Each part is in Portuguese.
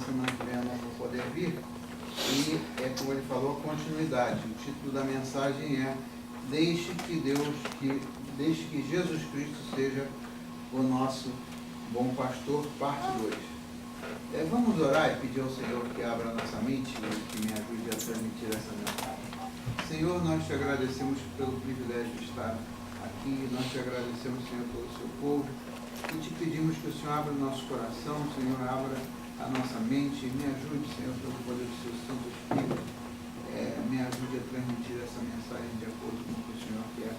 semana que vem eu não vou poder vir. E como ele falou, continuidade. O título da mensagem é Deixe que Jesus Cristo seja o nosso bom pastor, parte 2. Vamos orar e pedir ao Senhor que abra a nossa mente e que me ajude a transmitir essa mensagem. Senhor, nós te agradecemos pelo privilégio de estar aqui, nós te agradecemos, Senhor, pelo seu povo, e te pedimos que o Senhor abra o nosso coração, Senhor, abra a nossa mente, me ajude, Senhor, pelo poder do seu Santo Espírito, me ajude a transmitir essa mensagem de acordo com o que o Senhor quer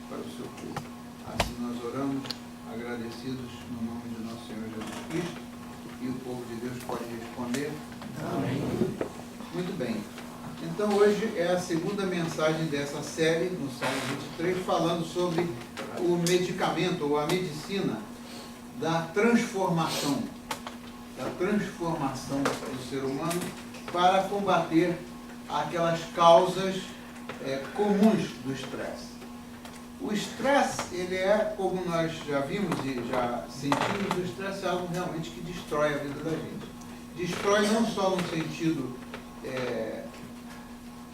para o seu povo. Assim nós oramos, agradecidos no nome do nosso Senhor Jesus Cristo, e o povo de Deus pode responder. Amém. Muito bem. Então hoje é a segunda mensagem dessa série, no Salmo 23, falando sobre o medicamento ou a medicina da transformação do ser humano para combater aquelas causas comuns do estresse. O estresse, ele é, como nós já vimos e já sentimos, o estresse é algo realmente que destrói a vida da gente. Destrói não só no sentido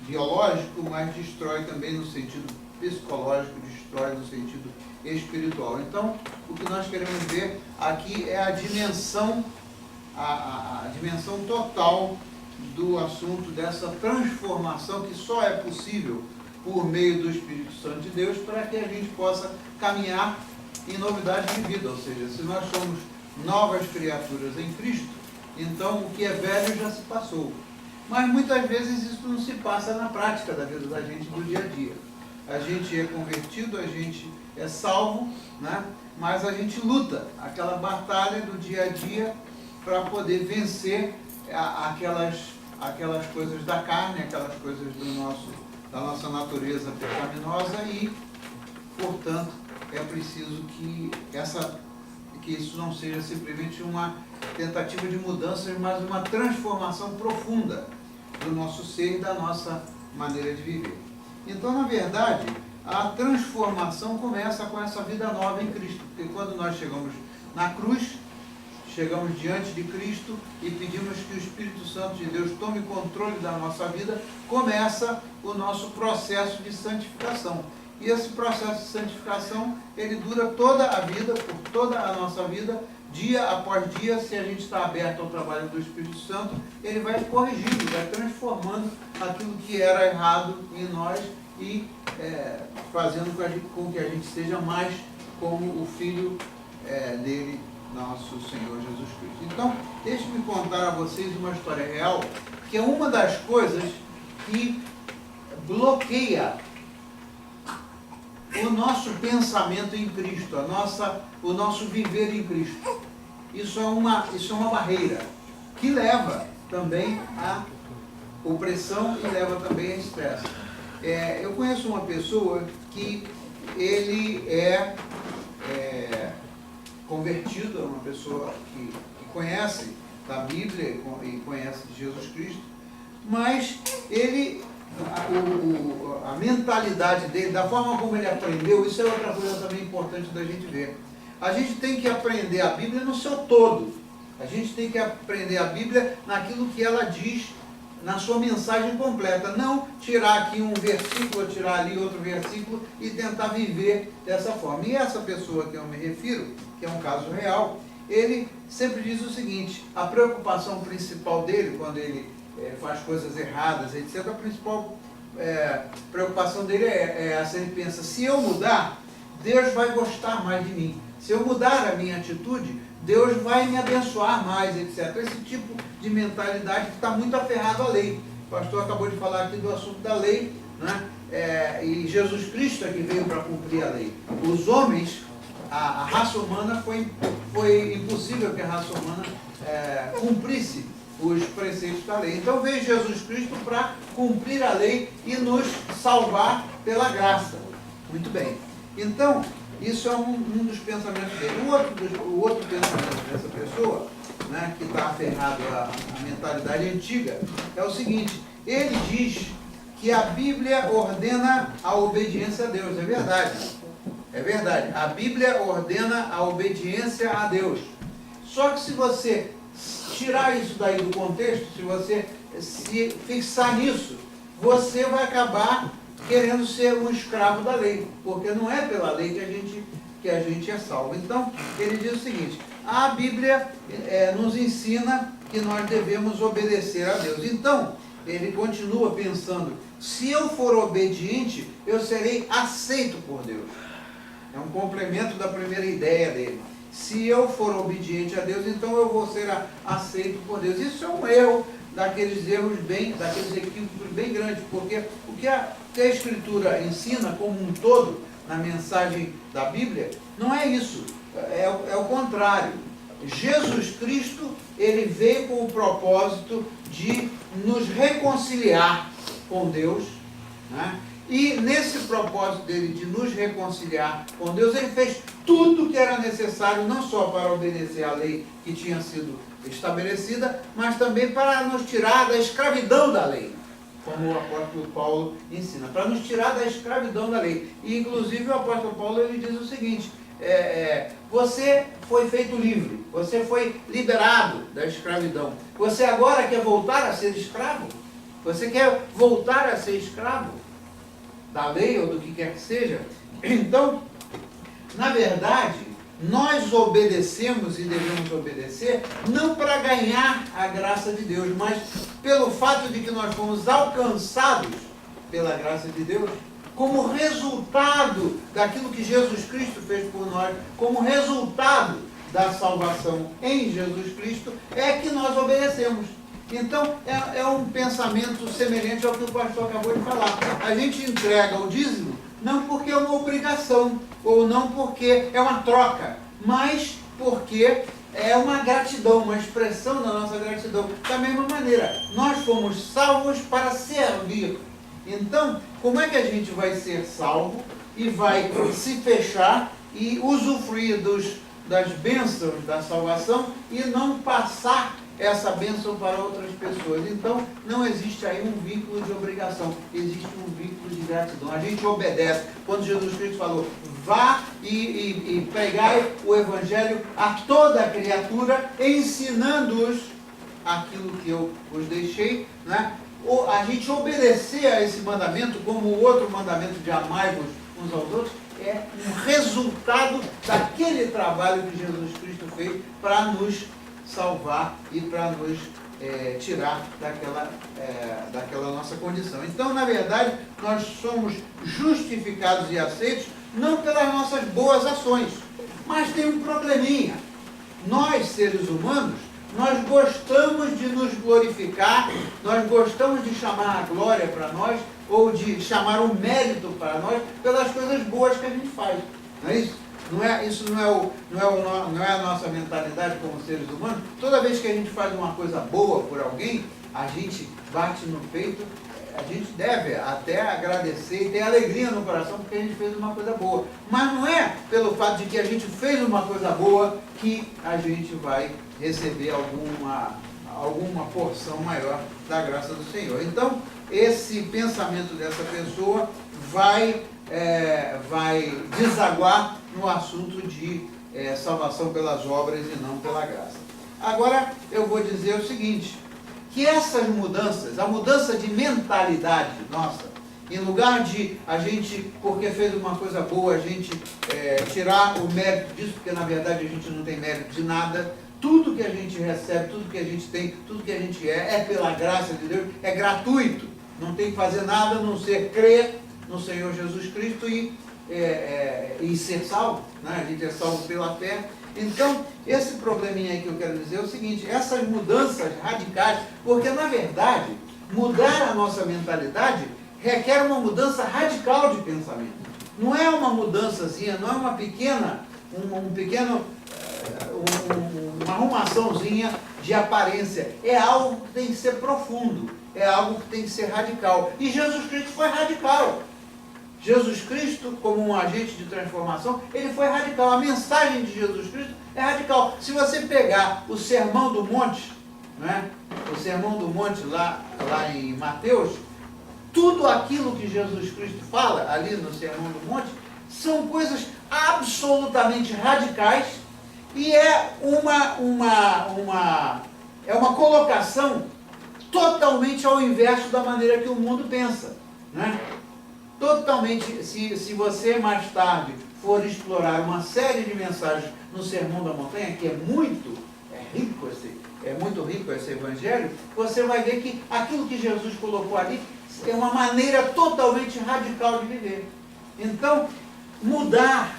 biológico, mas destrói também no sentido psicológico, destrói no sentido espiritual. Então, o que nós queremos ver aqui é a dimensão total do assunto dessa transformação que só é possível por meio do Espírito Santo de Deus para que a gente possa caminhar em novidade de vida. Ou seja, se nós somos novas criaturas em Cristo, então o que é velho já se passou. Mas muitas vezes isso não se passa na prática da vida da gente do dia a dia. A gente é convertido, a gente é salvo, né? Mas a gente luta aquela batalha do dia a dia para poder vencer aquelas coisas da carne, aquelas coisas da nossa natureza pecaminosa e, portanto, é preciso que isso não seja simplesmente uma tentativa de mudança, mas uma transformação profunda do nosso ser e da nossa maneira de viver. Então, na verdade, a transformação começa com essa vida nova em Cristo, porque quando nós chegamos na cruz, chegamos diante de Cristo e pedimos que o Espírito Santo de Deus tome controle da nossa vida, começa o nosso processo de santificação. E esse processo de santificação, ele dura toda a vida, por toda a nossa vida, dia após dia. Se a gente está aberto ao trabalho do Espírito Santo, ele vai corrigindo, vai transformando aquilo que era errado em nós e fazendo com que a gente seja mais como o Filho dele, nosso Senhor Jesus Cristo. Então, deixe-me contar a vocês uma história real, que é uma das coisas que bloqueia o nosso pensamento em Cristo, o nosso viver em Cristo. Isso é uma barreira que leva também à opressão e leva também a estresse. Eu conheço uma pessoa que ele é convertido, é uma pessoa que conhece da Bíblia e conhece de Jesus Cristo, mas a mentalidade dele, da forma como ele aprendeu, isso é outra coisa também importante da gente ver. A gente tem que aprender a Bíblia no seu todo. A gente tem que aprender a Bíblia naquilo que ela diz, na sua mensagem completa. Não tirar aqui um versículo, tirar ali outro versículo e tentar viver dessa forma. E essa pessoa que eu me refiro, que é um caso real, ele sempre diz o seguinte: a preocupação principal dele, quando ele faz coisas erradas, etc., a principal preocupação dele é essa. Ele pensa: se eu mudar, Deus vai gostar mais de mim. Se eu mudar a minha atitude, Deus vai me abençoar mais, etc. Esse tipo de mentalidade que está muito aferrado à lei. O pastor acabou de falar aqui do assunto da lei, né? E Jesus Cristo é que veio para cumprir a lei. Os homens, a raça humana, foi impossível que a raça humana cumprisse os preceitos da lei. Então veio Jesus Cristo para cumprir a lei e nos salvar pela graça. Muito bem. Então, isso é um dos pensamentos dele. O outro pensamento dessa pessoa, né, que está aferrado à mentalidade antiga, é o seguinte: ele diz que a Bíblia ordena a obediência a Deus. É verdade. É verdade. A Bíblia ordena a obediência a Deus. Só que se você tirar isso daí do contexto, se você se fixar nisso, você vai acabar querendo ser um escravo da lei, porque não é pela lei que a gente é salvo. Então, ele diz o seguinte: a Bíblia nos ensina que nós devemos obedecer a Deus. Então, ele continua pensando, se eu for obediente, eu serei aceito por Deus. É um complemento da primeira ideia dele. Se eu for obediente a Deus, então eu vou ser aceito por Deus. Isso é um erro, daqueles equívocos bem grandes, porque o que a Escritura ensina como um todo, na mensagem da Bíblia, não é isso, é o contrário. Jesus Cristo, ele veio com o propósito de nos reconciliar com Deus, né? E nesse propósito dele de nos reconciliar com Deus, ele fez tudo o que era necessário, não só para obedecer à lei que tinha sido estabelecida, mas também para nos tirar da escravidão da lei, como o apóstolo Paulo ensina, para nos tirar da escravidão da lei. E inclusive o apóstolo Paulo, ele diz o seguinte: você foi feito livre, você foi liberado da escravidão, você agora quer voltar a ser escravo? Você quer voltar a ser escravo da lei ou do que quer que seja? Então, na verdade, nós obedecemos e devemos obedecer não para ganhar a graça de Deus, mas pelo fato de que nós fomos alcançados pela graça de Deus, como resultado daquilo que Jesus Cristo fez por nós, como resultado da salvação em Jesus Cristo, é que nós obedecemos. Então, é um pensamento semelhante ao que o pastor acabou de falar. A gente entrega o dízimo não porque é uma obrigação, ou não porque é uma troca, mas porque é uma gratidão, uma expressão da nossa gratidão. Da mesma maneira, nós fomos salvos para servir. Então, como é que a gente vai ser salvo e vai se fechar e usufruir das bênçãos da salvação e não passar essa bênção para outras pessoas? Então, não existe aí um vínculo de obrigação, existe um vínculo de gratidão. A gente obedece. Quando Jesus Cristo falou, vá e pregai o Evangelho a toda a criatura, ensinando-os aquilo que eu os deixei, né? A gente obedecer a esse mandamento, como o outro mandamento de amai-vos uns aos outros, é um resultado daquele trabalho que Jesus Cristo fez para nos salvar e para nos tirar daquela nossa condição. Então, na verdade, nós somos justificados e aceitos não pelas nossas boas ações, mas tem um probleminha. Nós, seres humanos, nós gostamos de nos glorificar, nós gostamos de chamar a glória para nós, ou de chamar o mérito para nós, pelas coisas boas que a gente faz. Não é isso? Isso não é a nossa mentalidade como seres humanos. Toda vez que a gente faz uma coisa boa por alguém, a gente bate no peito, a gente deve até agradecer e ter alegria no coração porque a gente fez uma coisa boa. Mas não é pelo fato de que a gente fez uma coisa boa que a gente vai receber alguma porção maior da graça do Senhor. Então, esse pensamento dessa pessoa vai desaguar no assunto de salvação pelas obras e não pela graça. Agora, eu vou dizer o seguinte, que essas mudanças, a mudança de mentalidade nossa, em lugar de a gente, porque fez uma coisa boa, a gente tirar o mérito disso, porque na verdade a gente não tem mérito de nada, tudo que a gente recebe, tudo que a gente tem, tudo que a gente é pela graça de Deus, é gratuito, não tem que fazer nada a não ser crer no Senhor Jesus Cristo e ser salvo, né? A gente é salvo pela fé. Então, esse probleminha aí que eu quero dizer é o seguinte, essas mudanças radicais, porque na verdade, mudar a nossa mentalidade requer uma mudança radical de pensamento. Não é uma mudançazinha, não é uma uma arrumaçãozinha de aparência, é algo que tem que ser profundo, é algo que tem que ser radical. E Jesus Cristo foi radical. Jesus Cristo, como um agente de transformação, ele foi radical. A mensagem de Jesus Cristo é radical. Se você pegar o Sermão do Monte, né? O Sermão do Monte lá em Mateus, tudo aquilo que Jesus Cristo fala ali no Sermão do Monte são coisas absolutamente radicais e é é uma colocação totalmente ao inverso da maneira que o mundo pensa, né? Totalmente, se você mais tarde for explorar uma série de mensagens no Sermão da Montanha, que é muito rico esse evangelho, você vai ver que aquilo que Jesus colocou ali é uma maneira totalmente radical de viver. Então, mudar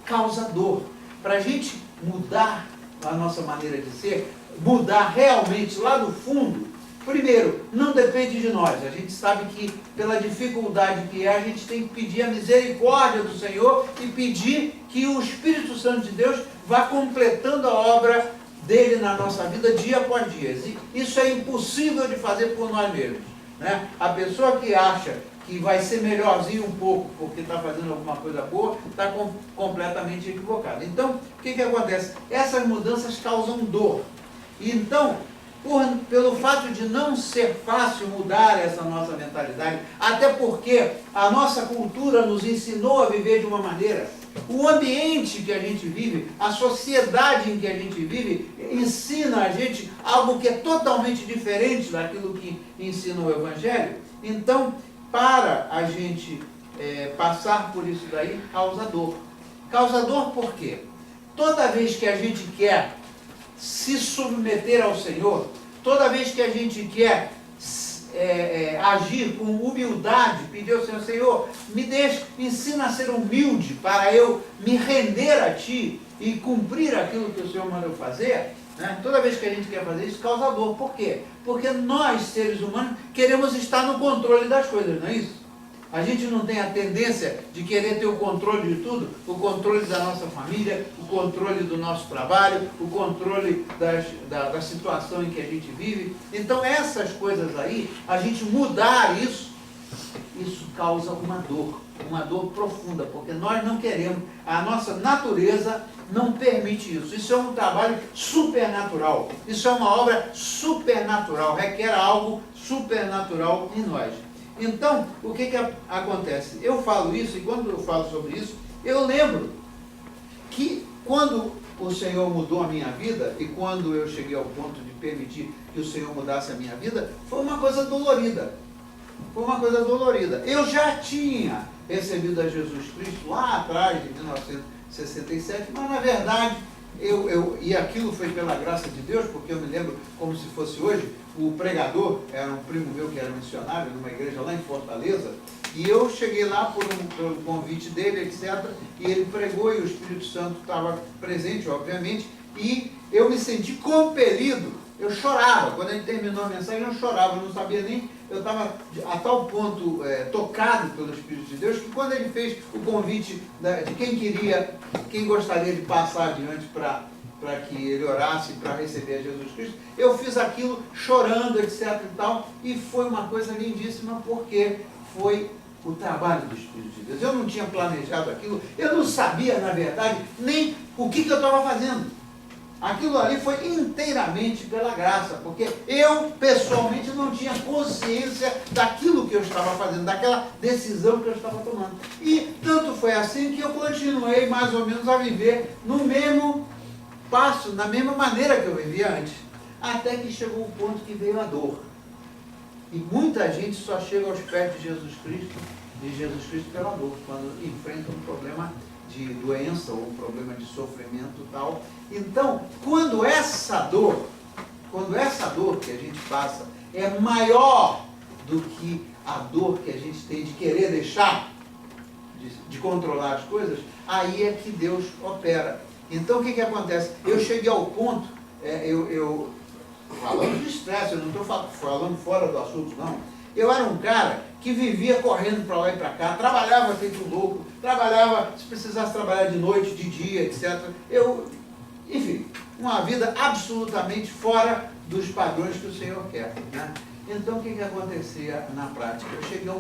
causa dor. Para a gente mudar a nossa maneira de ser, mudar realmente lá do fundo, primeiro, não depende de nós. A gente sabe que pela dificuldade que é, a gente tem que pedir a misericórdia do Senhor e pedir que o Espírito Santo de Deus vá completando a obra dele na nossa vida dia após dia. E isso é impossível de fazer por nós mesmos, né? A pessoa que acha que vai ser melhorzinho um pouco porque está fazendo alguma coisa boa, está completamente equivocada. Então, o que acontece? Essas mudanças causam dor. E então, pelo fato de não ser fácil mudar essa nossa mentalidade, até porque a nossa cultura nos ensinou a viver de uma maneira, o ambiente que a gente vive, a sociedade em que a gente vive, ensina a gente algo que é totalmente diferente daquilo que ensina o Evangelho. Então, para a gente passar por isso daí, causa dor. Causa dor por quê? Toda vez que a gente quer se submeter ao Senhor, toda vez que a gente quer agir com humildade, pedir ao Senhor, Senhor, me ensina a ser humilde para eu me render a Ti e cumprir aquilo que o Senhor mandou fazer, né? Toda vez que a gente quer fazer isso, causa dor. Por quê? Porque nós, seres humanos, queremos estar no controle das coisas, não é isso? A gente não tem a tendência de querer ter o controle de tudo, o controle da nossa família, o controle do nosso trabalho, o controle da situação em que a gente vive. Então essas coisas aí, a gente mudar isso causa uma dor profunda, porque nós não queremos, a nossa natureza não permite isso. Isso é um trabalho supernatural, isso é uma obra supernatural, requer algo supernatural em nós. Então, o que acontece? Eu falo isso, e quando eu falo sobre isso, eu lembro que quando o Senhor mudou a minha vida, e quando eu cheguei ao ponto de permitir que o Senhor mudasse a minha vida, foi uma coisa dolorida. Foi uma coisa dolorida. Eu já tinha recebido a Jesus Cristo lá atrás, em 1967, mas na verdade, e aquilo foi pela graça de Deus, porque eu me lembro como se fosse hoje, o pregador era um primo meu que era missionário numa igreja lá em Fortaleza, e eu cheguei lá por um convite dele, etc., e ele pregou e o Espírito Santo estava presente, obviamente, e eu me senti compelido, eu chorava, quando ele terminou a mensagem eu chorava, eu não sabia nem, eu estava a tal ponto tocado pelo Espírito de Deus, que quando ele fez o convite de quem gostaria de passar adiante para que ele orasse para receber a Jesus Cristo, eu fiz aquilo chorando, etc. e tal, e foi uma coisa lindíssima, porque foi o trabalho do Espírito de Deus. Eu não tinha planejado aquilo, eu não sabia, na verdade, nem o que eu estava fazendo. Aquilo ali foi inteiramente pela graça, porque eu, pessoalmente, não tinha consciência daquilo que eu estava fazendo, daquela decisão que eu estava tomando. E tanto foi assim que eu continuei, mais ou menos, a viver no mesmo passo, na mesma maneira que eu vivia antes, até que chegou o ponto que veio a dor. E muita gente só chega aos pés de Jesus Cristo pela dor, quando enfrenta um problema de doença ou um problema de sofrimento e tal. Então, quando essa dor que a gente passa é maior do que a dor que a gente tem de querer deixar, de controlar as coisas, aí é que Deus opera. Então, o que acontece? Eu cheguei ao ponto, falando de estresse, eu não estou falando fora do assunto, não. Eu era um cara que vivia correndo para lá e para cá, trabalhava feito louco, trabalhava, se precisasse trabalhar de noite, de dia, etc. Enfim, uma vida absolutamente fora dos padrões que o Senhor quer, né? Então, o que acontecia na prática? Eu cheguei a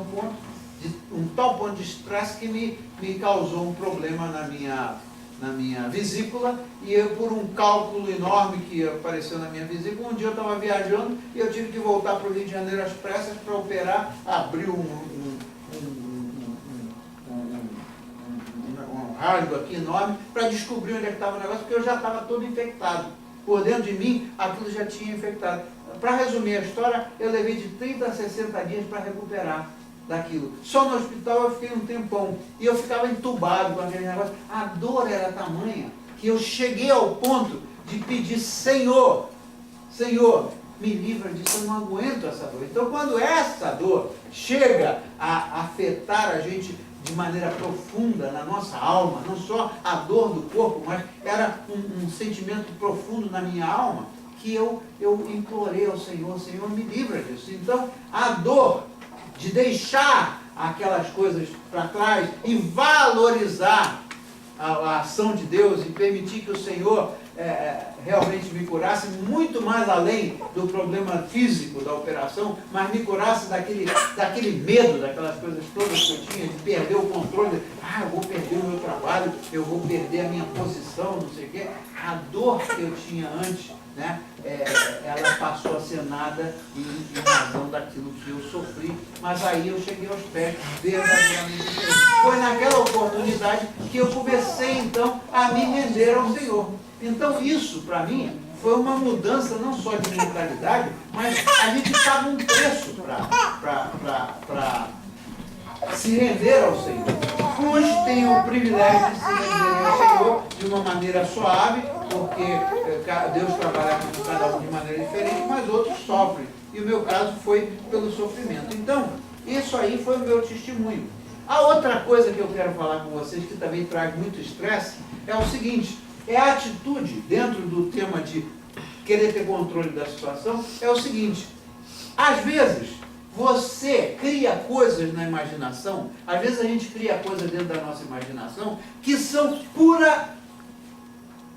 um tal ponto de estresse que me causou um problema na minha vesícula, e eu, por um cálculo enorme que apareceu na minha vesícula, um dia eu estava viajando e eu tive que voltar para o Rio de Janeiro às pressas para operar, abrir um rasgo aqui enorme para descobrir onde é que estava o negócio, porque eu já estava todo infectado. por dentro de mim, aquilo já tinha infectado. Para resumir a história, eu levei de 30 a 60 dias para recuperar daquilo. Só no hospital eu fiquei um tempão. E eu ficava entubado com aquele negócio. A dor era tamanha que eu cheguei ao ponto de pedir: Senhor, Senhor, me livra disso, eu não aguento essa dor. Então, quando essa dor chega a afetar a gente de maneira profunda na nossa alma, não só a dor do corpo, mas era um sentimento profundo na minha alma, que eu implorei ao Senhor: Senhor, me livra disso. Então, a dor de deixar aquelas coisas para trás e valorizar a ação de Deus e permitir que o Senhor realmente me curasse, muito mais além do problema físico da operação, mas me curasse daquele medo, daquelas coisas todas que eu tinha, de perder o controle. Eu vou perder o meu trabalho, eu vou perder a minha posição, não sei o quê. A dor que eu tinha antes, né, ela passou a ser nada em razão daquilo que eu sofri. Mas aí eu cheguei aos pés verdadeiramente diferentes. Foi naquela oportunidade que eu comecei então a me render ao Senhor. Então isso para mim foi uma mudança não só de mentalidade, mas a gente paga um preço para se render ao Senhor. Uns têm o privilégio de se render ao Senhor de uma maneira suave, porque Deus trabalha com cada um de maneira diferente, mas outros sofrem. E o meu caso foi pelo sofrimento. Então, isso aí foi o meu testemunho. A outra coisa que eu quero falar com vocês, que também traz muito estresse, é o seguinte: é a atitude, dentro do tema de querer ter controle da situação, é o seguinte: às vezes você cria coisas na imaginação, às vezes a gente cria coisas dentro da nossa imaginação que são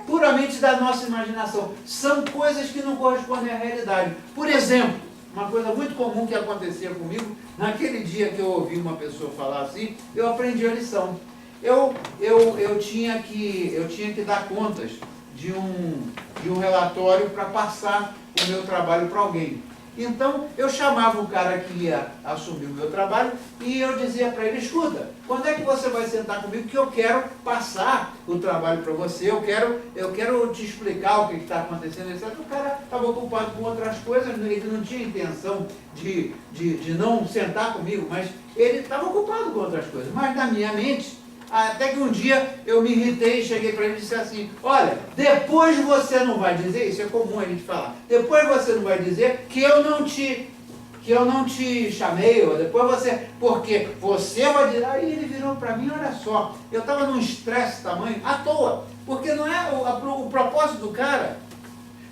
puramente da nossa imaginação, são coisas que não correspondem à realidade. Por exemplo, uma coisa muito comum que acontecia comigo, naquele dia que eu ouvi uma pessoa falar assim, eu aprendi a lição. Eu tinha que dar contas de um relatório para passar o meu trabalho para alguém. Então, eu chamava o cara que ia assumir o meu trabalho e eu dizia para ele: escuta, quando é que você vai sentar comigo que eu quero passar o trabalho para você, eu quero te explicar o que está acontecendo, etc. O cara estava ocupado com outras coisas, ele não tinha intenção de não sentar comigo, mas ele estava ocupado com outras coisas. Mas na minha mente, até que um dia eu me irritei e cheguei para ele e disse assim: olha, depois você não vai dizer, isso é comum a gente falar, depois você não vai dizer que eu não te chamei, ou depois você, porque você vai dizer. Aí ele virou para mim: olha só, eu estava num estresse tamanho, à toa, porque não é o propósito do cara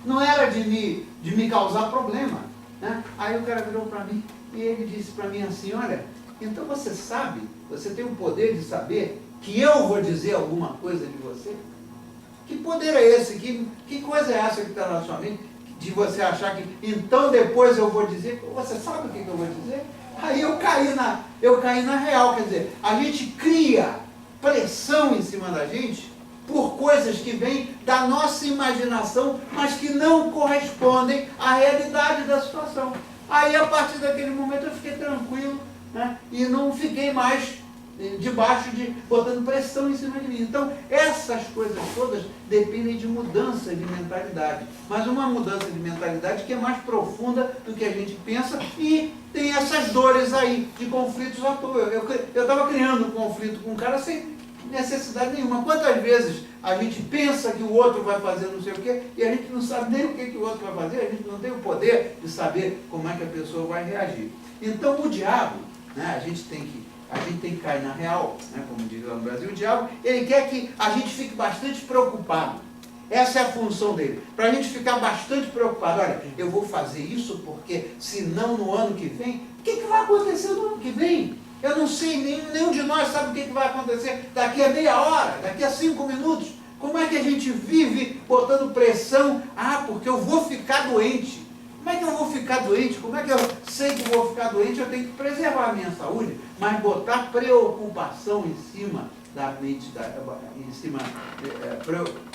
não era de me causar problema, né? Aí o cara virou para mim e ele disse para mim assim: olha, então você sabe, você tem o poder de saber que eu vou dizer alguma coisa de você? Que poder é esse? Que coisa é essa que está na sua mente? De você achar que, então depois eu vou dizer, você sabe o que eu vou dizer? Aí eu caí na real, quer dizer, a gente cria pressão em cima da gente por coisas que vêm da nossa imaginação, mas que não correspondem à realidade da situação. Aí a partir daquele momento eu fiquei tranquilo, né? E não fiquei mais botando pressão em cima de mim. Então, essas coisas todas dependem de mudança de mentalidade. Mas uma mudança de mentalidade que é mais profunda do que a gente pensa e tem essas dores aí de conflitos à toa. Eu estava criando um conflito com um cara sem necessidade nenhuma. Quantas vezes a gente pensa que o outro vai fazer não sei o quê e a gente não sabe nem o que o outro vai fazer, a gente não tem o poder de saber como é que a pessoa vai reagir. Então, o diabo, né, a gente tem que cair na real, né, como diz lá no Brasil, o diabo, ele quer que a gente fique bastante preocupado. Essa é a função dele, para a gente ficar bastante preocupado. Olha, eu vou fazer isso porque, senão no ano que vem, o que vai acontecer no ano que vem? Eu não sei, nenhum de nós sabe o que vai acontecer daqui a meia hora, daqui a 5 minutos. Como é que a gente vive botando pressão? Porque eu vou ficar doente. Como é que eu vou ficar doente? Como é que eu sei que vou ficar doente? Eu tenho que preservar a minha saúde, mas botar preocupação em cima da mente,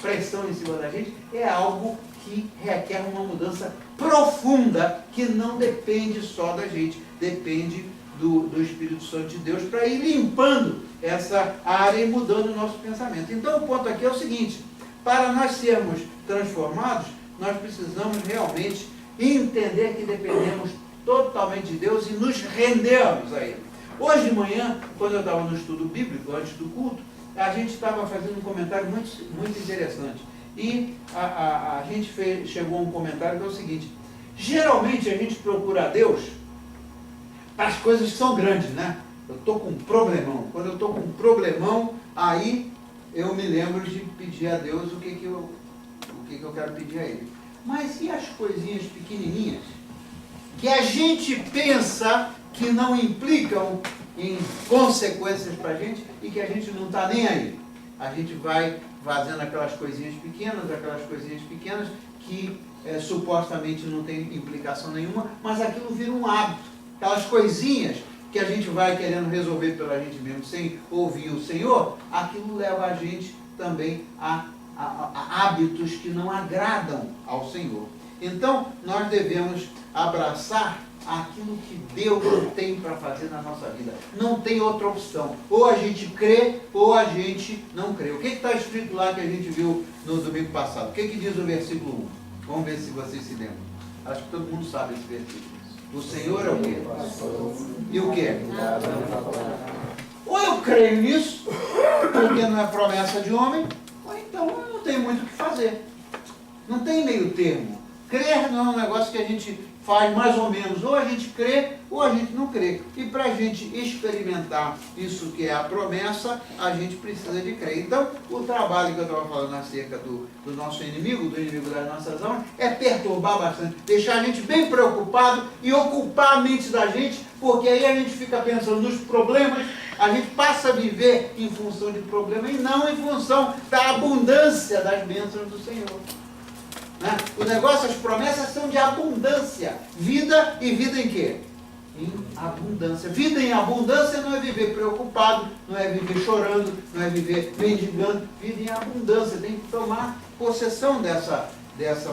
pressão em cima da gente, é algo que requer uma mudança profunda, que não depende só da gente, depende do Espírito Santo de Deus, para ir limpando essa área e mudando o nosso pensamento. Então o ponto aqui é o seguinte: para nós sermos transformados, nós precisamos realmente entender que dependemos totalmente de Deus e nos rendermos a Ele. Hoje de manhã, quando eu estava no estudo bíblico, antes do culto, a gente estava fazendo um comentário muito interessante. E a gente chegou a um comentário que é o seguinte: geralmente a gente procura a Deus para as coisas que são grandes, né? Eu estou com um problemão. Quando eu estou com um problemão, aí eu me lembro de pedir a Deus o que eu quero pedir a Ele. Mas e as coisinhas pequenininhas que a gente pensa que não implicam em consequências para a gente e que a gente não está nem aí? A gente vai fazendo aquelas coisinhas pequenas que supostamente não tem implicação nenhuma, mas aquilo vira um hábito. Aquelas coisinhas que a gente vai querendo resolver pela gente mesmo, sem ouvir o Senhor, aquilo leva a gente também a hábitos que não agradam ao Senhor. Então, nós devemos abraçar aquilo que Deus tem para fazer na nossa vida. Não tem outra opção. Ou a gente crê, ou a gente não crê. O que está escrito lá que a gente viu no domingo passado? O que diz o versículo 1? Vamos ver se vocês se lembram. Acho que todo mundo sabe esse versículo. O Senhor é o quê? E o quê? Ou eu creio nisso, porque não é promessa de homem, ou então eu não tenho muito o que fazer. Não tem meio termo. Crer não é um negócio que a gente faz mais ou menos. Ou a gente crê, ou a gente não crê. E para a gente experimentar isso que é a promessa, a gente precisa de crer. Então, o trabalho que eu estava falando acerca do nosso inimigo, do inimigo das nossas almas, é perturbar bastante, deixar a gente bem preocupado e ocupar a mente da gente, porque aí a gente fica pensando nos problemas, a gente passa a viver em função de problema e não em função da abundância das bênçãos do Senhor. Né? O negócio, as promessas são de abundância. Vida e vida em quê? Em abundância. Vida em abundância não é viver preocupado, não é viver chorando, não é viver mendigando. Vida em abundância. Tem que tomar possessão dessa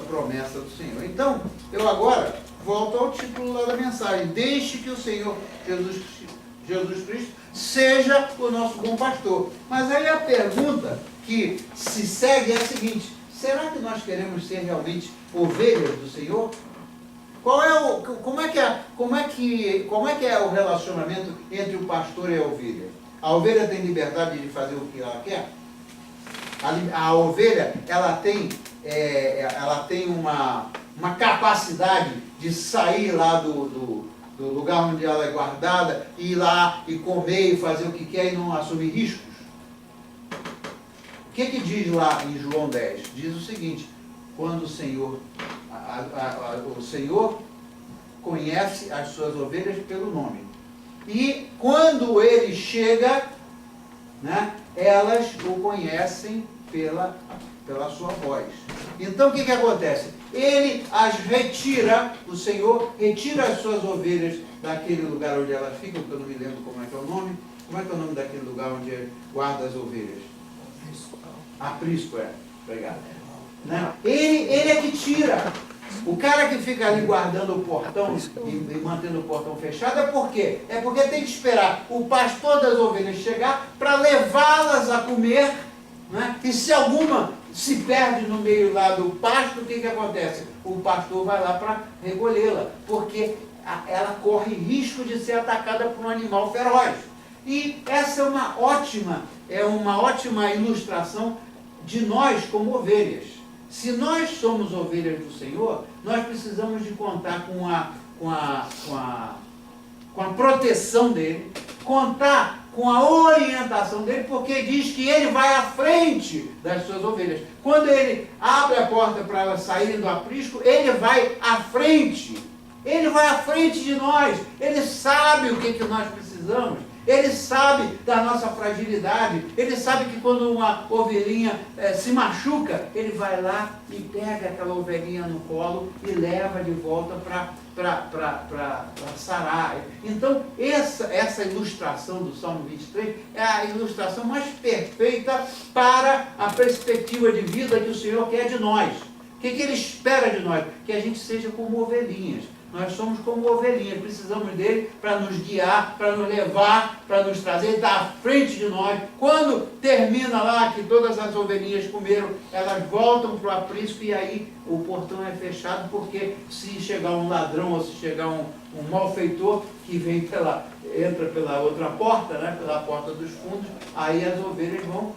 promessa do Senhor. Então, eu agora volto ao título lá da mensagem. Deixe que o Senhor Jesus Cristo seja o nosso bom pastor. Mas aí a pergunta que se segue é a seguinte: será que nós queremos ser realmente ovelhas do Senhor? Como é que é o relacionamento entre o pastor e a ovelha? A ovelha tem liberdade de fazer o que ela quer? A ovelha, ela tem uma capacidade de sair lá do lugar onde ela é guardada, e ir lá e comer e fazer o que quer e não assumir riscos? O que diz lá em João 10? Diz o seguinte: quando o Senhor conhece as suas ovelhas pelo nome. E quando ele chega, né, elas o conhecem pela sua voz. Então o que acontece? Ele as retira, o Senhor retira as suas ovelhas daquele lugar onde elas ficam, que eu não me lembro como é que é o nome. Como é que é o nome daquele lugar onde guarda as ovelhas? Aprisco, obrigado. Né? Ele é que tira. O cara que fica ali guardando o portão e mantendo o portão fechado é por quê? É porque tem que esperar o pastor das ovelhas chegar para levá-las a comer, né? E se alguma se perde no meio lá do pasto, o que acontece? O pastor vai lá para recolhê-la, porque ela corre risco de ser atacada por um animal feroz. E essa é uma ótima ilustração de nós como ovelhas. Se nós somos ovelhas do Senhor, nós precisamos de contar com a proteção dele, contar com a orientação dele, porque diz que ele vai à frente das suas ovelhas. Quando ele abre a porta para elas saírem do aprisco, ele vai à frente. Ele vai à frente de nós. Ele sabe o que nós precisamos. Ele sabe da nossa fragilidade. Ele sabe que quando uma ovelhinha se machuca, ele vai lá e pega aquela ovelhinha no colo e leva de volta para sarar. Então, essa ilustração do Salmo 23 é a ilustração mais perfeita para a perspectiva de vida que o Senhor quer de nós. O que Ele espera de nós? Que a gente seja como ovelhinhas. Nós somos como ovelhinhas, precisamos dele para nos guiar, para nos levar, para nos trazer, estar à frente de nós. Quando termina lá que todas as ovelhinhas comeram, elas voltam para o aprisco e aí o portão é fechado, porque se chegar um ladrão ou se chegar um malfeitor que vem entra pela outra porta, né, pela porta dos fundos, aí as ovelhas vão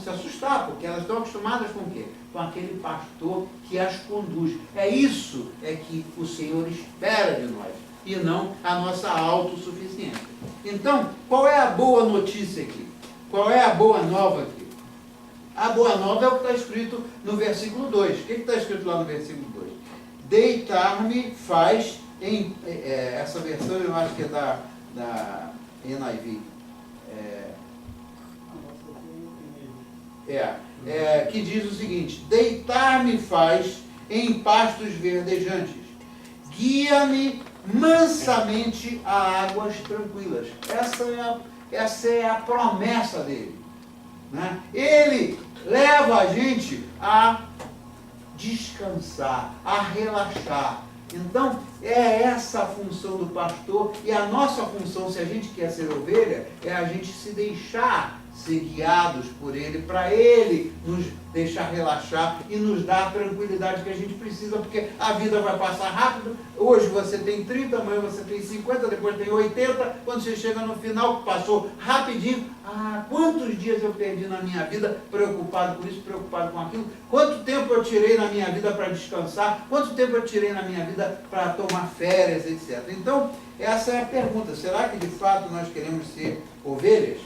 se assustar, porque elas estão acostumadas com o quê? Com aquele pastor que as conduz. Isso que o Senhor espera de nós, e não a nossa autossuficiência. Então, qual é a boa notícia aqui? Qual é a boa nova aqui? A boa nova é o que está escrito no versículo 2. O que está escrito lá no versículo 2? Deitar-me faz, essa versão eu acho que é da NIV, que diz o seguinte: deitar-me faz em pastos verdejantes, guia-me mansamente a águas tranquilas. Essa é a promessa dele, né? Ele leva a gente a descansar, a relaxar. Então, é essa a função do pastor, e a nossa função, se a gente quer ser ovelha, é a gente se deixar ser guiados por ele, para ele nos deixar relaxar e nos dar a tranquilidade que a gente precisa, porque a vida vai passar rápido. Hoje você tem 30, amanhã você tem 50, depois tem 80, quando você chega no final, passou rapidinho. Quantos dias eu perdi na minha vida preocupado com isso, preocupado com aquilo? Quanto tempo eu tirei na minha vida para descansar? Quanto tempo eu tirei na minha vida para tomar férias, etc. Então, essa é a pergunta: será que de fato nós queremos ser ovelhas?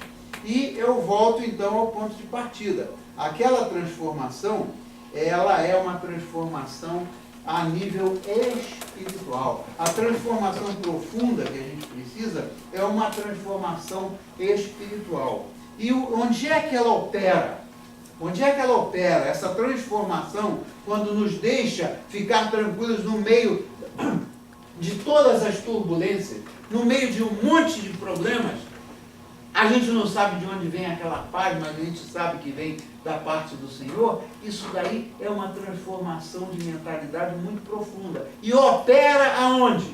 E eu volto então ao ponto de partida. Aquela transformação, ela é uma transformação a nível espiritual. A transformação profunda que a gente precisa é uma transformação espiritual. E onde é que ela opera? Onde é que ela opera, essa transformação, quando nos deixa ficar tranquilos no meio de todas as turbulências, no meio de um monte de problemas? A gente não sabe de onde vem aquela paz, mas a gente sabe que vem da parte do Senhor. Isso daí é uma transformação de mentalidade muito profunda. E opera aonde?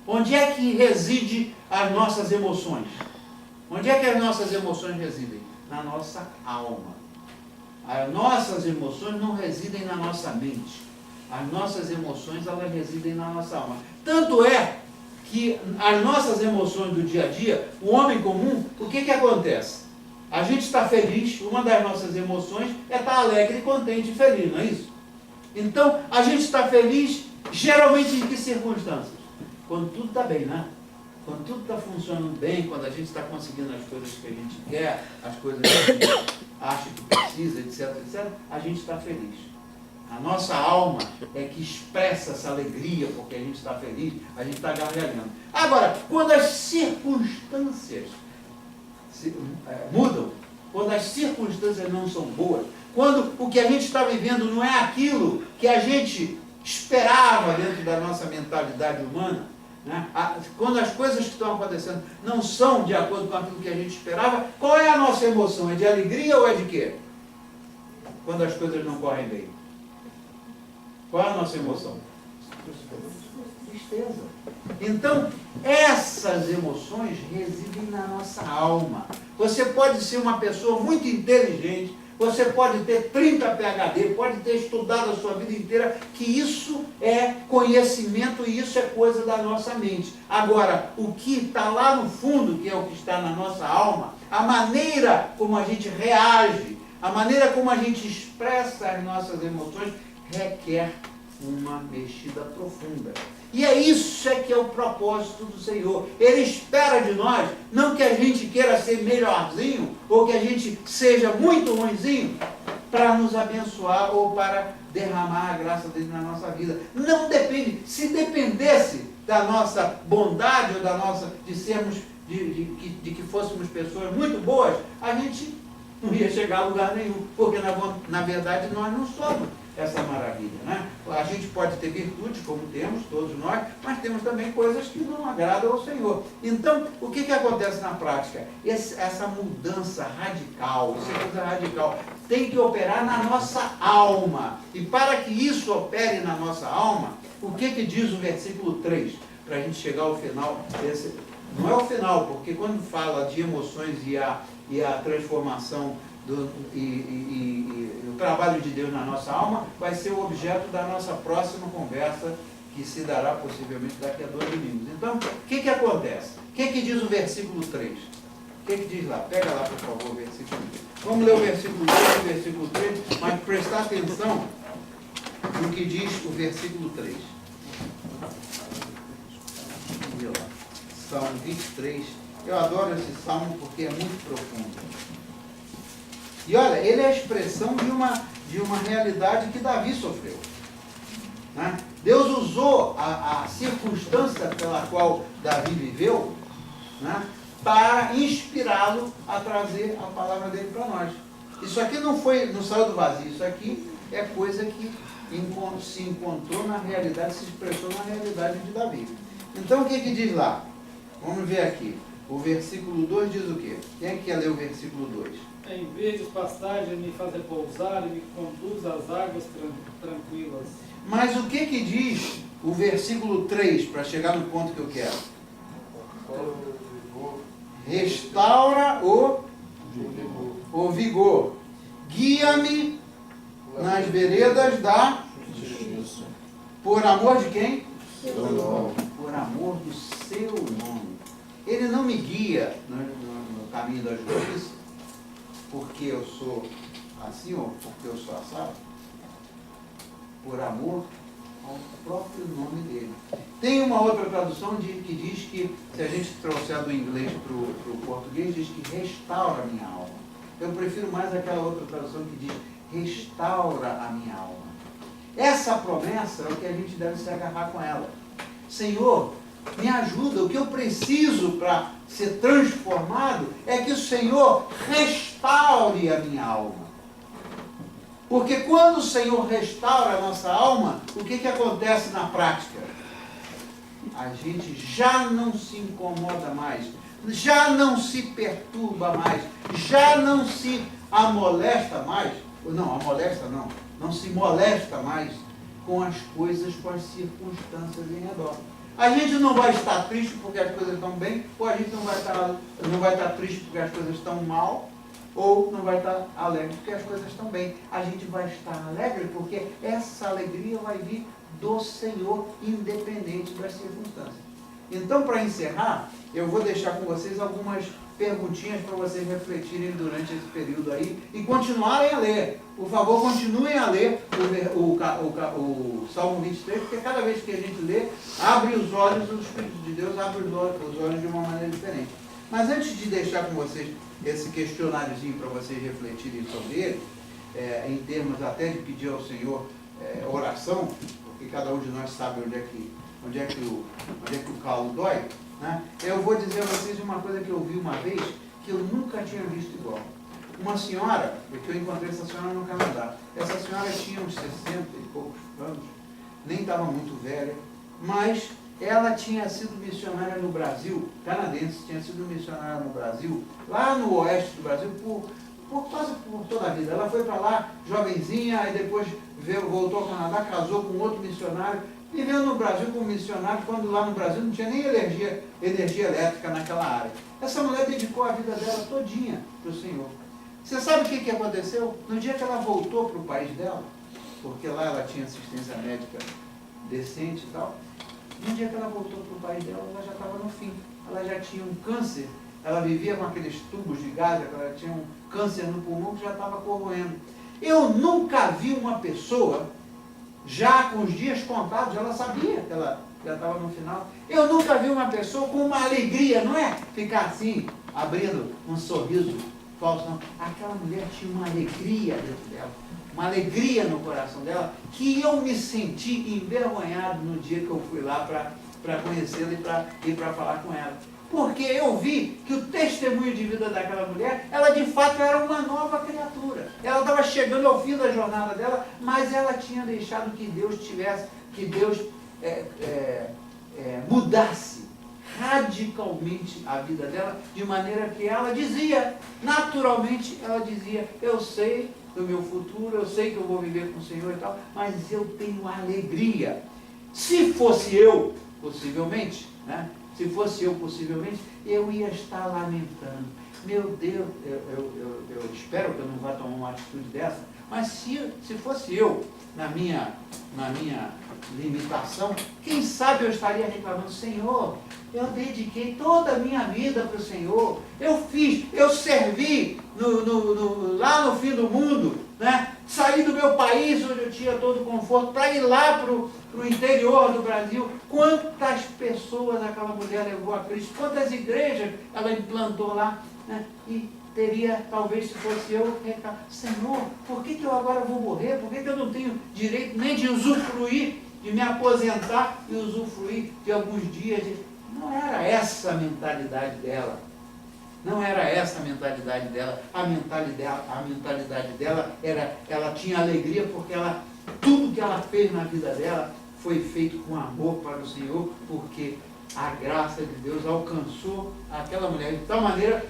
Onde é que reside as nossas emoções? Onde é que as nossas emoções residem? Na nossa alma. As nossas emoções não residem na nossa mente. As nossas emoções, elas residem na nossa alma. Tanto é que as nossas emoções do dia a dia, o homem comum, o que acontece? A gente está feliz, uma das nossas emoções é estar alegre, contente e feliz, não é isso? Então, a gente está feliz, geralmente em que circunstâncias? Quando tudo está bem, né? Quando tudo está funcionando bem, quando a gente está conseguindo as coisas que a gente quer, as coisas que a gente acha que precisa, etc, etc, a gente está feliz. A nossa alma é que expressa essa alegria, porque a gente está feliz, a gente está gargalhando. Agora, quando as circunstâncias mudam, quando as circunstâncias não são boas, quando o que a gente está vivendo não é aquilo que a gente esperava dentro da nossa mentalidade humana, né? Quando as coisas que estão acontecendo não são de acordo com aquilo que a gente esperava, qual é a nossa emoção? É de alegria ou é de quê? Quando as coisas não correm bem. Qual é a nossa emoção? Tristeza. Então, essas emoções residem na nossa alma. Você pode ser uma pessoa muito inteligente, você pode ter 30 PhD, pode ter estudado a sua vida inteira, que isso é conhecimento e isso é coisa da nossa mente. Agora, o que está lá no fundo, que é o que está na nossa alma, a maneira como a gente reage, a maneira como a gente expressa as nossas emoções, requer uma mexida profunda. E isso que é o propósito do Senhor. Ele espera de nós, não que a gente queira ser melhorzinho, ou que a gente seja muito ruinzinho, para nos abençoar ou para derramar a graça dele na nossa vida. Não depende. Se dependesse da nossa bondade ou da nossa, de sermos, de que fôssemos pessoas muito boas, a gente não ia chegar a lugar nenhum, porque na verdade nós não somos. essa maravilha, né? A gente pode ter virtudes, como temos, todos nós, mas temos também coisas que não agradam ao Senhor. Então, o que acontece na prática? Essa mudança radical, essa coisa radical, tem que operar na nossa alma. E para que isso opere na nossa alma, o que diz o versículo 3? Para a gente chegar ao final desse... Não é o final, porque quando fala de emoções e a transformação e o trabalho de Deus na nossa alma, vai ser o objeto da nossa próxima conversa, que se dará possivelmente daqui a 2 domingos. Então, o que acontece? O que diz o versículo 3? O que diz lá? Pega lá, por favor, o versículo 3. Vamos ler o versículo 2 e o versículo 3, mas prestar atenção no que diz o versículo 3. Vamos ver lá. Salmo 23. Eu adoro esse salmo porque é muito profundo. E olha, ele é a expressão de uma realidade que Davi sofreu. Né? Deus usou a circunstância pela qual Davi viveu, né, para inspirá-lo a trazer a palavra dele para nós. Isso aqui não saiu do vazio, isso aqui é coisa que se encontrou na realidade, se expressou na realidade de Davi. Então o que diz lá? Vamos ver aqui. O versículo 2 diz o quê? Quem é que quer ler o versículo 2? Em verdes pastagens me faz repousar e me conduz às águas tranquilas. Mas o que diz o versículo 3, para chegar no ponto que eu quero? Restaura o vigor. Guia-me nas veredas da justiça. Por amor de quem? Por amor do seu nome. Ele não me guia no caminho da justiça porque eu sou assim ou porque eu sou assado. Por amor ao próprio nome dele. Tem uma outra tradução que diz que, se a gente trouxer do inglês para o português, diz que restaura a minha alma. Eu prefiro mais aquela outra tradução que diz restaura a minha alma. Essa promessa é o que a gente deve se agarrar com ela. Senhor, me ajuda, o que eu preciso para ser transformado é que o Senhor restaure a minha alma. Porque quando o Senhor restaura a nossa alma, o que acontece na prática? A gente já não se incomoda mais, já não se perturba mais, já não se amolesta mais, não se molesta mais com as coisas, com as circunstâncias em redor. A gente não vai estar triste porque as coisas estão bem, ou a gente não vai estar triste porque as coisas estão mal, ou não vai estar alegre porque as coisas estão bem. A gente vai estar alegre porque essa alegria vai vir do Senhor, independente das circunstâncias. Então, para encerrar, eu vou deixar com vocês algumas perguntinhas para vocês refletirem durante esse período aí e continuarem a ler. Por favor, continuem a ler o Salmo 23, porque cada vez que a gente lê, abre os olhos, o Espírito de Deus abre os olhos de uma maneira diferente. Mas antes de deixar com vocês esse questionáriozinho para vocês refletirem sobre ele, em termos até de pedir ao Senhor oração, porque cada um de nós sabe onde é que o calo dói, né? Eu vou dizer a vocês uma coisa que eu vi uma vez, que eu nunca tinha visto igual. Uma senhora, porque eu encontrei essa senhora no Canadá, essa senhora tinha uns 60 e poucos anos, nem estava muito velha, mas ela tinha sido missionária no Brasil, canadense, tinha sido missionária no Brasil, lá no oeste do Brasil, quase por toda a vida. Ela foi para lá, jovenzinha, aí depois voltou ao Canadá, casou com outro missionário, viveu no Brasil como missionário, quando lá no Brasil não tinha nem energia elétrica naquela área. Essa mulher dedicou a vida dela todinha para o Senhor. Você sabe o que aconteceu? No dia que ela voltou para o país dela, porque lá ela tinha assistência médica decente e tal, no dia que ela voltou para o país dela, ela já estava no fim. Ela já tinha um câncer, ela vivia com aqueles tubos de gás, ela tinha um câncer no pulmão que já estava corroendo. Eu nunca vi uma pessoa, já com os dias contados, ela sabia que ela já estava no final. Eu nunca vi uma pessoa com uma alegria, não é ficar assim, abrindo um sorriso falso, não. Aquela mulher tinha uma alegria dentro dela, uma alegria no coração dela, que eu me senti envergonhado no dia que eu fui lá para conhecê-la e para falar com ela. Porque eu vi que o testemunho de vida daquela mulher, ela de fato era uma nova criatura. Ela estava chegando ao fim da jornada dela, mas ela tinha deixado que Deus mudasse radicalmente a vida dela, de maneira que ela dizia, naturalmente ela dizia, eu sei do meu futuro, eu sei que eu vou viver com o Senhor e tal, mas eu tenho alegria. Se fosse eu, possivelmente, né? Se fosse eu, possivelmente, eu ia estar lamentando. Meu Deus, eu espero que eu não vá tomar uma atitude dessa, mas se fosse eu, na minha limitação, quem sabe eu estaria reclamando, Senhor, eu dediquei toda a minha vida para o Senhor, eu servi lá no fim do mundo, né? Saí do meu país, onde eu tinha todo o conforto, para ir lá para o interior do Brasil. Quantas pessoas aquela mulher levou a Cristo, quantas igrejas ela implantou lá, né? E teria, talvez se fosse eu, Senhor, por que eu agora vou morrer? Por que eu não tenho direito nem de usufruir, de me aposentar e usufruir de alguns dias? Não era essa a mentalidade dela. Não era essa a mentalidade dela. A mentalidade dela era, ela tinha alegria porque tudo que ela fez na vida dela foi feito com amor para o Senhor, porque a graça de Deus alcançou aquela mulher de tal maneira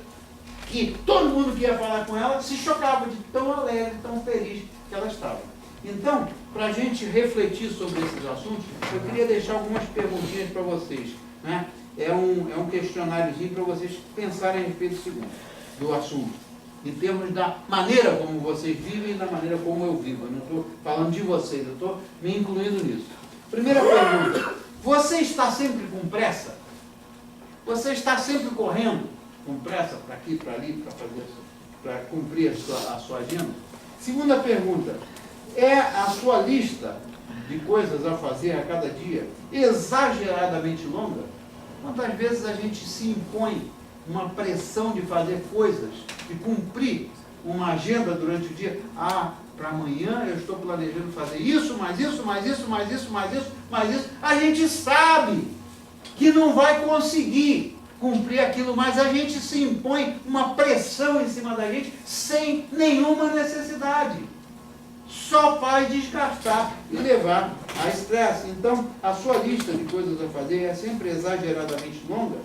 que todo mundo que ia falar com ela se chocava de tão alegre, tão feliz que ela estava. Então, para a gente refletir sobre esses assuntos, eu queria deixar algumas perguntinhas para vocês, né? É um questionáriozinho para vocês pensarem a respeito do assunto, em termos da maneira como vocês vivem e da maneira como eu vivo. Eu não estou falando de vocês, eu estou me incluindo nisso. Primeira pergunta, você está sempre com pressa? Você está sempre correndo com pressa para aqui, para ali, para cumprir a sua agenda? Segunda pergunta, é a sua lista de coisas a fazer a cada dia exageradamente longa? Quantas vezes a gente se impõe uma pressão de fazer coisas, de cumprir uma agenda durante o dia? Para amanhã eu estou planejando fazer isso, mais isso, mais isso, mais isso, mais isso, mais isso. A gente sabe que não vai conseguir cumprir aquilo, mas a gente se impõe uma pressão em cima da gente sem nenhuma necessidade. Só faz desgastar e levar a estresse. Então, a sua lista de coisas a fazer é sempre exageradamente longa.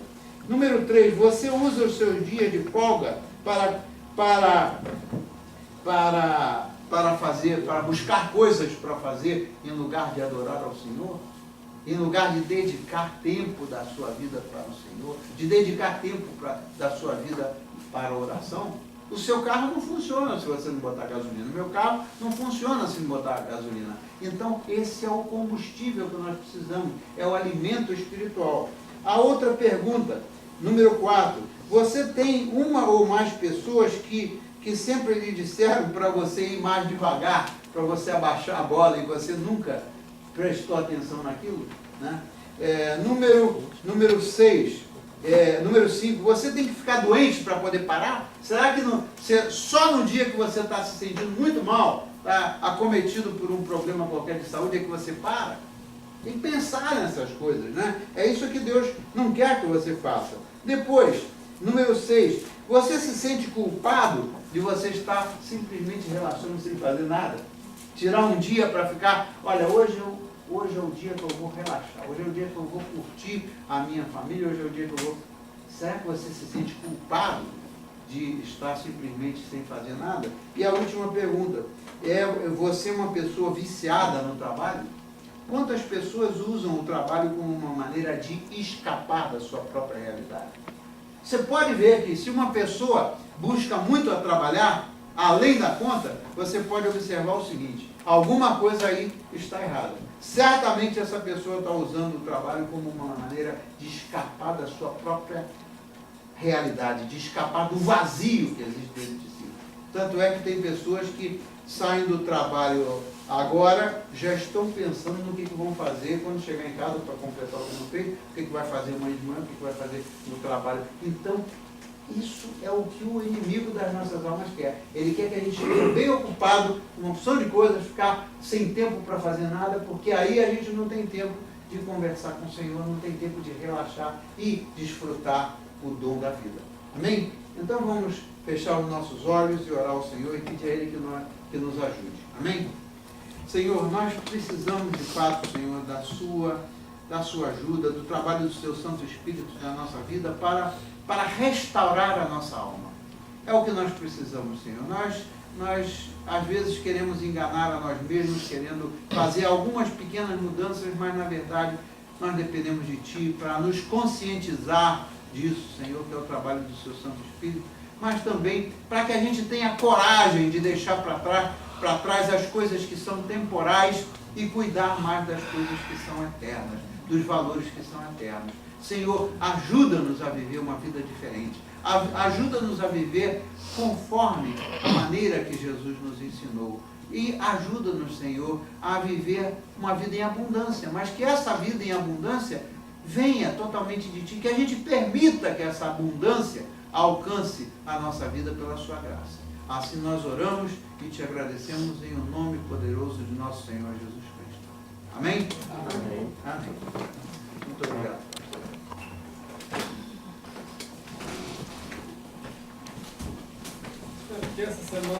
Número 3, você usa os seus dias de folga para buscar coisas para fazer em lugar de adorar ao Senhor? Em lugar de dedicar tempo da sua vida para o Senhor, de dedicar tempo da sua vida para a oração? O seu carro não funciona se você não botar gasolina. O meu carro não funciona se não botar gasolina. Então, esse é o combustível que nós precisamos. É o alimento espiritual. A outra pergunta, número 4. Você tem uma ou mais pessoas que sempre lhe disseram para você ir mais devagar, para você abaixar a bola e você nunca prestou atenção naquilo? Né? Número 6. Número 5, você tem que ficar doente para poder parar? Será que só no dia que você está se sentindo muito mal, está acometido por um problema qualquer de saúde, é que você para? Tem que pensar nessas coisas, né? É isso que Deus não quer que você faça. Depois, número 6, você se sente culpado de você estar simplesmente relaxando sem fazer nada? Tirar um dia para ficar, olha, hoje é o dia que eu vou relaxar, hoje é o dia que eu vou curtir a minha família, hoje é o dia que eu vou... Será que você se sente culpado de estar simplesmente sem fazer nada? E a última pergunta, é você uma pessoa viciada no trabalho? Quantas pessoas usam o trabalho como uma maneira de escapar da sua própria realidade? Você pode ver que se uma pessoa busca muito a trabalhar, além da conta, você pode observar o seguinte, alguma coisa aí está errada. Certamente essa pessoa está usando o trabalho como uma maneira de escapar da sua própria realidade, de escapar do vazio que existe dentro de si. Tanto é que tem pessoas que saem do trabalho agora, já estão pensando no que vão fazer quando chegar em casa para completar o que não fez, o que vai fazer amanhã de manhã, o que vai fazer no trabalho. Então, isso é o que o inimigo das nossas almas quer. Ele quer que a gente fique bem ocupado com uma opção de coisas, ficar sem tempo para fazer nada, porque aí a gente não tem tempo de conversar com o Senhor, não tem tempo de relaxar e desfrutar o dom da vida. Amém? Então vamos fechar os nossos olhos e orar ao Senhor e pedir a Ele que nos ajude. Amém? Senhor, nós precisamos de fato, Senhor, da sua ajuda, do trabalho do Seu Santo Espírito na nossa vida para restaurar a nossa alma. É o que nós precisamos, Senhor. Nós às vezes queremos enganar a nós mesmos, querendo fazer algumas pequenas mudanças, mas na verdade nós dependemos de Ti para nos conscientizar disso, Senhor, que é o trabalho do Seu Santo Espírito, mas também para que a gente tenha coragem de deixar para trás as coisas que são temporais e cuidar mais das coisas que são eternas, dos valores que são eternos. Senhor, ajuda-nos a viver uma vida diferente. Ajuda-nos a viver conforme a maneira que Jesus nos ensinou. E ajuda-nos, Senhor, a viver uma vida em abundância, mas que essa vida em abundância venha totalmente de Ti, que a gente permita que essa abundância alcance a nossa vida pela Sua graça. Assim nós oramos e Te agradecemos em o nome poderoso de nosso Senhor Jesus Cristo. Amém? Amém. Amém. Muito obrigado. Espero que essa semana